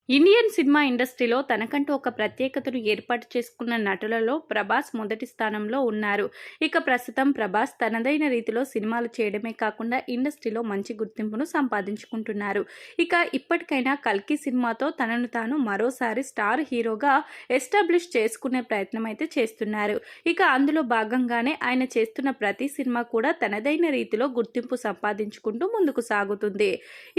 Indian cinema ఇండస్ట్రీలో తనకంటూ ఒక ప్రత్యేకతను ఏర్పాటు చేసుకున్న నటులలో ప్రభాస్ మొదటి స్థానంలో ఉన్నారు. ఇక ప్రస్తుతం ప్రభాస్ తనదైన రీతిలో సినిమాలు చేయడమే కాకుండా ఇండస్ట్రీలో మంచి గుర్తింపును సంపాదించుకుంటున్నారు. ఇక ఇప్పటికైనా కల్కి సినిమాతో తనను తాను మరోసారి స్టార్ హీరోగా ఎస్టాబ్లిష్ చేసుకునే ప్రయత్నం అయితే చేస్తున్నారు. ఇక అందులో భాగంగానే ఆయన చేస్తున్న ప్రతి సినిమా కూడా తనదైన రీతిలో గుర్తింపు సంపాదించుకుంటూ ముందుకు సాగుతుంది.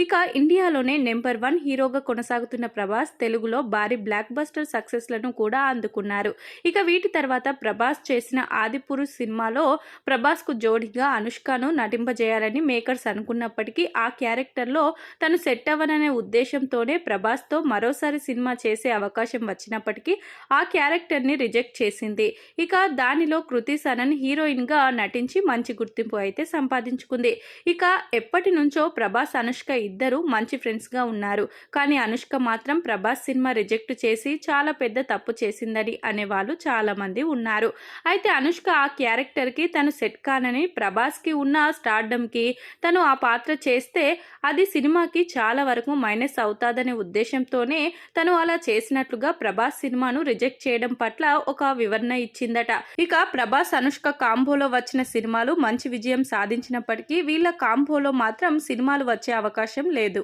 ఇక ఇండియాలోనే నెంబర్ 1 హీరోగా కొనసాగుతున్న ప్రభాస్ తెలుగులో భారీ బ్లాక్ బస్టర్ సక్సెస్ లను కూడా అందుకున్నారు. ఇక వీటి తర్వాత ప్రభాస్ చేసిన ఆదిపురుష్ సినిమాలో ప్రభాస్ కు జోడిగా అనుష్కను నటింపజేయాలని మేకర్స్ అనుకున్నప్పటికీ ఆ క్యారెక్టర్ లో తను సెట్ అవ్వననే ఉద్దేశంతోనే ప్రభాస్ తో మరోసారి సినిమా చేసే అవకాశం వచ్చినప్పటికీ ఆ క్యారెక్టర్ ని రిజెక్ట్ చేసింది. ఇక దానిలో కృతి సనన్ హీరోయిన్ గా నటించి మంచి గుర్తింపు అయితే సంపాదించుకుంది. ఇక ఎప్పటి నుంచో ప్రభాస్ అనుష్క ఇద్దరు మంచి ఫ్రెండ్స్ గా ఉన్నారు. కానీ అనుష్క మాత్రం ప్రభాస్ సినిమా రిజెక్ట్ చేసి చాలా పెద్ద తప్పు చేసిందని అనేవాళ్ళు చాలా మంది ఉన్నారు. అయితే అనుష్క ఆ క్యారెక్టర్ కి తను సెట్ కానని, ప్రభాస్ కి ఉన్న స్టార్డమ్ కి తను ఆ పాత్ర చేస్తే అది సినిమాకి చాలా వరకు మైనస్ అవుతాదనే ఉద్దేశంతోనే తను అలా చేసినట్లుగా ప్రభాస్ సినిమాను రిజెక్ట్ చేయడం పట్ల ఒక వివరణ ఇచ్చిందట. ఇక ప్రభాస్ అనుష్క కాంబోలో వచ్చిన సినిమాలు మంచి విజయం సాధించినప్పటికీ వీళ్ళ కాంబోలో మాత్రం సినిమాలు వచ్చే అవకాశం లేదు.